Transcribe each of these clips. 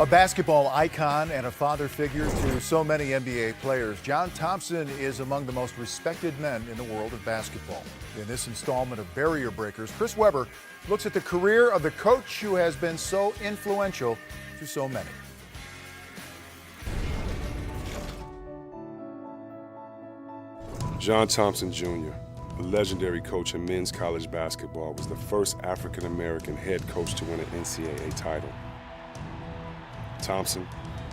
A basketball icon and a father figure to so many NBA players, John Thompson is among the most respected men in the world of basketball. In this installment of Barrier Breakers, Chris Webber looks at the career of the coach who has been so influential to so many. John Thompson Jr., a legendary coach in men's college basketball, was the first African-American head coach to win an NCAA title. Thompson,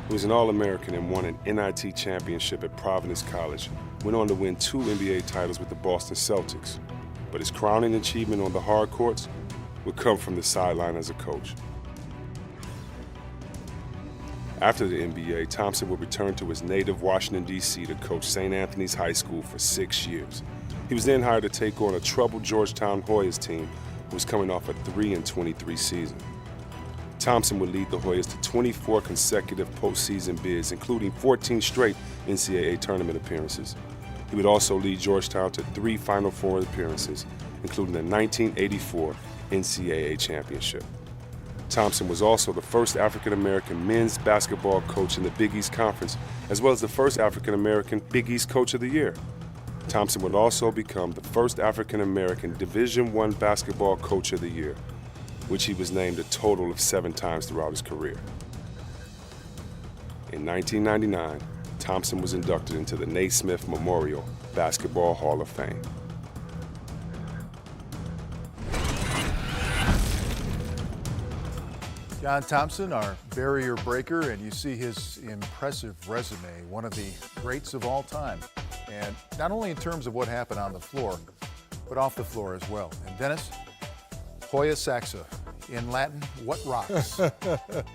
who was an All-American and won an NIT championship at Providence College, went on to win 2 NBA titles with the Boston Celtics. But his crowning achievement on the hard courts would come from the sideline as a coach. After the NBA, Thompson would return to his native Washington, D.C. to coach St. Anthony's High School for 6 years. He was then hired to take on a troubled Georgetown Hoyas team who was coming off a 3-23 season. Thompson would lead the Hoyas to 24 consecutive postseason bids, including 14 straight NCAA tournament appearances. He would also lead Georgetown to 3 Final Four appearances, including the 1984 NCAA championship. Thompson was also the first African-American men's basketball coach in the Big East Conference, as well as the first African-American Big East Coach of the Year. Thompson would also become the first African-American Division I basketball Coach of the Year, which he was named a total of 7 times throughout his career. In 1999, Thompson was inducted into the Naismith Memorial Basketball Hall of Fame. John Thompson, our barrier breaker, and you see his impressive resume, one of the greats of all time. And not only in terms of what happened on the floor, but off the floor as well. And Dennis, Hoya Saxa. In Latin, what rocks? The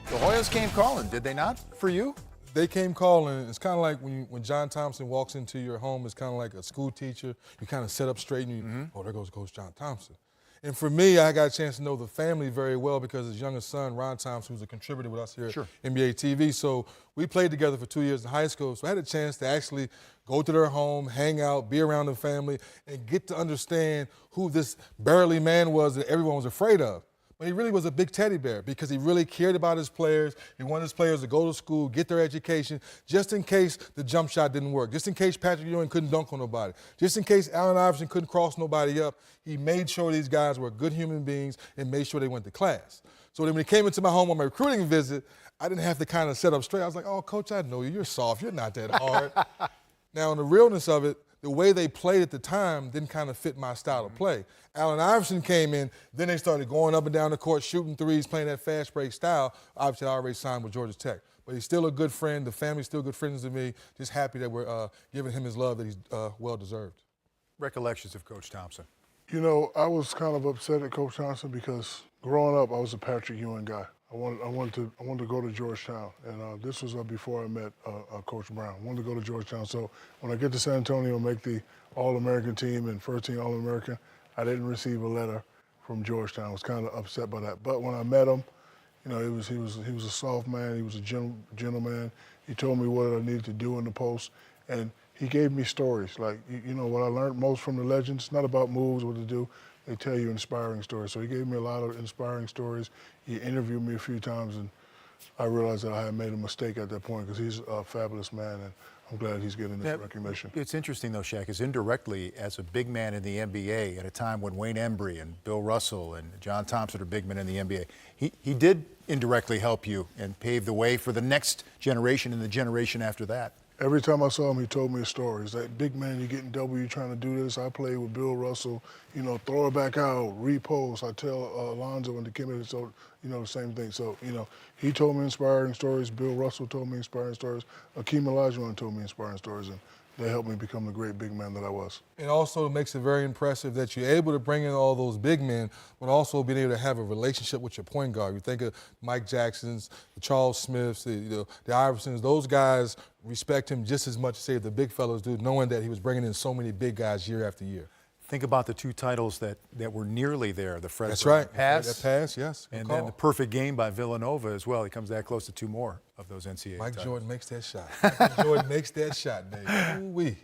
Hoyas came calling, did they not, for you? They came calling. It's kind of like when John Thompson walks into your home, it's kind of like a school teacher. You kind of sit up straight and you, oh, there goes Coach John Thompson. And for me, I got a chance to know the family very well because his youngest son, Ron Thompson, who's a contributor with us here at NBA TV. So we played together for 2 years in high school. So I had a chance to actually go to their home, hang out, be around the family, and get to understand who this burly man was that everyone was afraid of. But he really was a big teddy bear because he really cared about his players. He wanted his players to go to school, get their education, just in case the jump shot didn't work, just in case Patrick Ewing couldn't dunk on nobody, just in case Allen Iverson couldn't cross nobody up. He made sure these guys were good human beings and made sure they went to class. So then when he came into my home on my recruiting visit, I didn't have to kind of set up straight. I was like, oh, Coach, I know you. You're soft. You're not that hard. Now, in the realness of it, the way they played at the time didn't kind of fit my style of play. Allen Iverson came in, then they started going up and down the court, shooting threes, playing that fast break style. Obviously, I already signed with Georgia Tech. But he's still a good friend. The family's still good friends to me. Just happy that we're giving him his love that he's well-deserved. Recollections of Coach Thompson. You know, I was kind of upset at Coach Thompson because growing up, I was a Patrick Ewing guy. I wanted to go to Georgetown, and this was before I met Coach Brown. I wanted to go to Georgetown. So when I get to San Antonio and make the All-American team and first team All-American, I didn't receive a letter from Georgetown. I was kind of upset by that. But when I met him, you know, he was a soft man. He was a gentleman. He told me what I needed to do in the post, and he gave me stories. Like, you know, what I learned most from the legends, it's not about moves, what to do. They tell you inspiring stories. So he gave me a lot of inspiring stories. He interviewed me a few times, and I realized that I had made a mistake at that point because he's a fabulous man, and I'm glad he's getting this recognition. It's interesting, though, Shaq, is indirectly, as a big man in the NBA at a time when Wayne Embry and Bill Russell and John Thompson are big men in the NBA, he did indirectly help you and pave the way for the next generation and the generation after that. Every time I saw him, he told me a story. He's like, big man, you're getting W, trying to do this. I played with Bill Russell, you know, throw it back out, repost. I tell Alonzo and the Kimmy, so, you know, the same thing. So, you know, he told me inspiring stories. Bill Russell told me inspiring stories. Akeem Olajuwon told me inspiring stories, and they helped me become the great big man that I was. It also makes it very impressive that you're able to bring in all those big men, but also being able to have a relationship with your point guard. You think of Mike Jackson's, the Charles Smiths, the Iversons. Those guys respect him just as much as, say, the big fellows do, knowing that he was bringing in so many big guys year after year. Think about the 2 titles that were nearly there, the Fred That's right. pass. That pass, yes. And then the perfect game by Villanova as well. He comes that close to 2 more of those NCAA Mike titles. Jordan makes that shot. Michael Jordan makes that shot, Dave. Ooh-wee.